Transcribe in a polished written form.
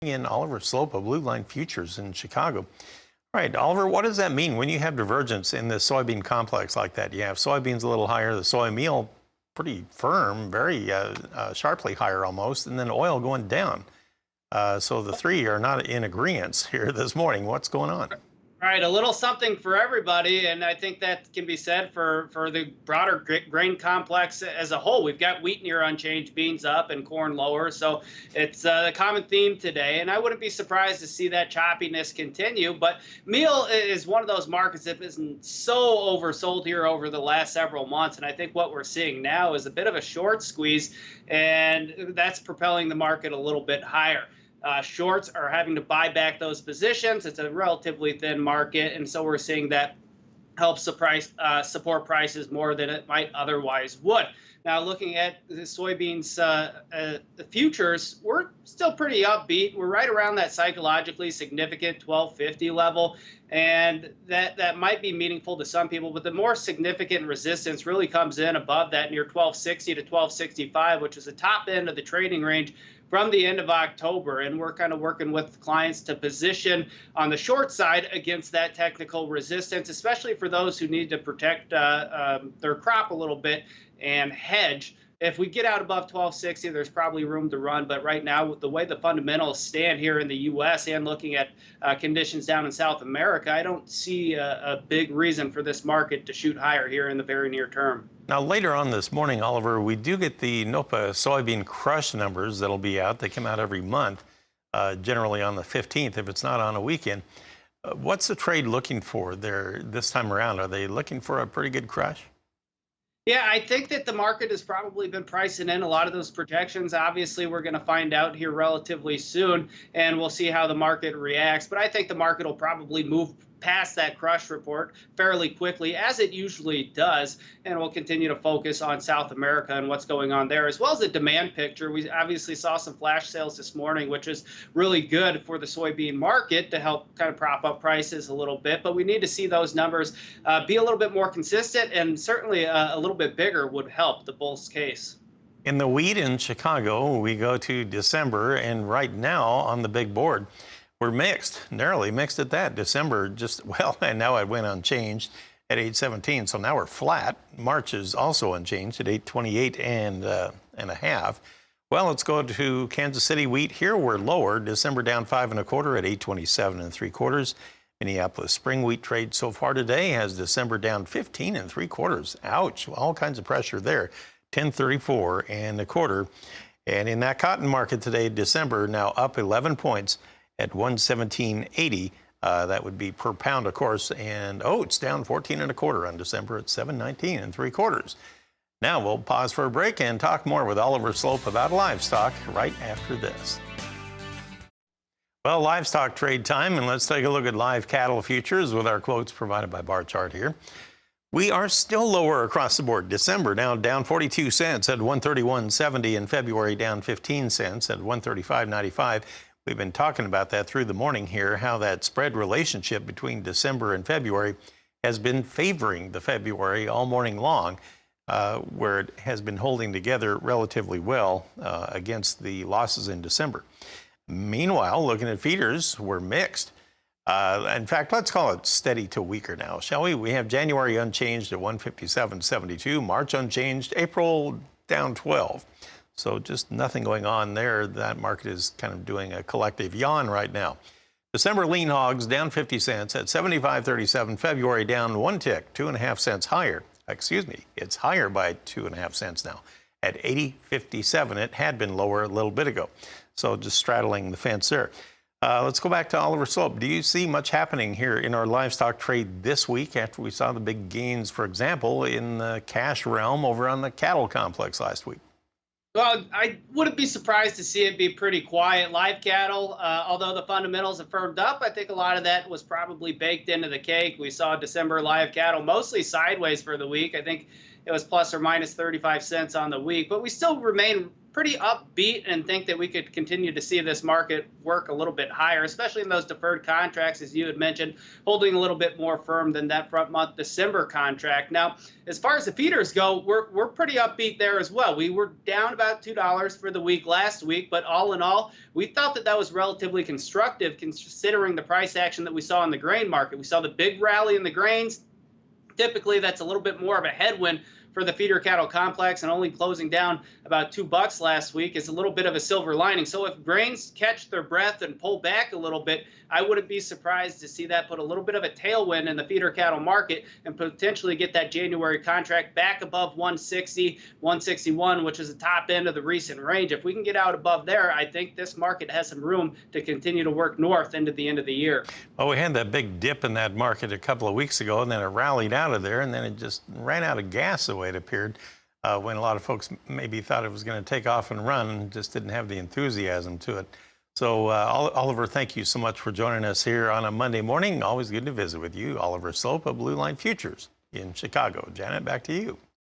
In Oliver Sloup of Blue Line Futures in Chicago. All right, Oliver, what does that mean when you have divergence in the soybean complex like that? You have soybeans a little higher, the soy meal pretty firm, very sharply higher almost, and then oil going down. So the three are not in agreement here this morning. What's going on? Right, a little something for everybody, and I think that can be said for the broader grain complex as a whole. We've got wheat near unchanged, beans up, and corn lower, so it's the common theme today, and I wouldn't be surprised to see that choppiness continue, but meal is one of those markets that isn't so oversold here over the last several months, and I think what we're seeing now is a bit of a short squeeze, and that's propelling the market a little bit higher. Shorts are having to buy back those positions. It's a relatively thin market, and so we're seeing that help support prices more than it might otherwise would. Now, looking at the soybeans, the futures, we're still pretty upbeat. We're right around that psychologically significant 1250 level, and that might be meaningful to some people, but the more significant resistance really comes in above that near 1260 to 1265, which is the top end of the trading range from the end of October, and we're kind of working with clients to position on the short side against that technical resistance, especially for those who need to protect their crop a little bit and hedge. If we get out above 1260, there's probably room to run, but right now, with the way the fundamentals stand here in the U.S. and looking at conditions down in South America, I don't see a big reason for this market to shoot higher here in the very near term. Now, later on this morning, Oliver, we do get the NOPA soybean crush numbers that'll be out. They come out every month, generally on the 15th, if it's not on a weekend. What's the trade looking for there this time around? Are they looking for a pretty good crush? Yeah, I think that the market has probably been pricing in a lot of those projections. Obviously, we're going to find out here relatively soon, and we'll see how the market reacts. But I think the market will probably move past that crush report fairly quickly, as it usually does, and we'll continue to focus on South America and what's going on there, as well as the demand picture. We obviously saw some flash sales this morning, which is really good for the soybean market to help kind of prop up prices a little bit, but we need to see those numbers be a little bit more consistent, and certainly a little bit bigger would help the bull's case. In the wheat in Chicago, we go to December, and right now on the big board, we're mixed, narrowly mixed at that. December just, well, and now it went unchanged at 817, so now we're flat. March is also unchanged at 828 and a half. Well, let's go to Kansas City wheat. Here we're lower. December down 5 1/4 at 827 3/4. Minneapolis spring wheat trade so far today has December down 15 3/4. Ouch, all kinds of pressure there. 1034 1/4. And in that cotton market today, December now up 11 points at 117.80. That would be per pound, of course. And oats down 14 1/4 on December at 719 3/4. Now we'll pause for a break and talk more with Oliver Sloup about livestock right after this. Well, livestock trade time, and let's take a look at live cattle futures with our quotes provided by Bar Chart here. We are still lower across the board. December now down 42 cents at 131.70, and February down 15 cents at 135.95. We've been talking about that through the morning here, how that spread relationship between December and February has been favoring the February all morning long, where it has been holding together relatively well against the losses in December. Meanwhile, looking at feeders, we're mixed. In fact, let's call it steady to weaker now, shall we? We have January unchanged at 157.72, March unchanged, April down 12. So just nothing going on there. That market is kind of doing a collective yawn right now. December lean hogs down 50 cents at 75.37. February down 1 tick, 2.5 cents higher. Excuse me, it's higher by 2.5 cents now at 80.57. It had been lower a little bit ago. So just straddling the fence there. Let's go back to Oliver Sloup. Do you see much happening here in our livestock trade this week after we saw the big gains, for example, in the cash realm over on the cattle complex last week? Well, I wouldn't be surprised to see it be pretty quiet. Live cattle, although the fundamentals have firmed up, I think a lot of that was probably baked into the cake. We saw December live cattle mostly sideways for the week. I think it was plus or minus 35 cents on the week, but we still remain pretty upbeat and think that we could continue to see this market work a little bit higher, especially in those deferred contracts, as you had mentioned, holding a little bit more firm than that front month December contract. Now, as far as the feeders go, we're pretty upbeat there as well. We were down about $2 for the week last week, but all in all, we thought that that was relatively constructive considering the price action that we saw in the grain market. We saw the big rally in the grains. Typically, that's a little bit more of a headwind for the feeder cattle complex, and only closing down about $2 last week is a little bit of a silver lining. So if grains catch their breath and pull back a little bit, I wouldn't be surprised to see that put a little bit of a tailwind in the feeder cattle market and potentially get that January contract back above 160, 161, which is the top end of the recent range. If we can get out above there, I think this market has some room to continue to work north into the end of the year. Well, we had that big dip in that market a couple of weeks ago, and then it rallied out of there, and then it just ran out of gas the way it appeared, when a lot of folks maybe thought it was going to take off and run and just didn't have the enthusiasm to it. So, Oliver, thank you so much for joining us here on a Monday morning. Always good to visit with you. Oliver Sloup of Blue Line Futures in Chicago. Janet, back to you.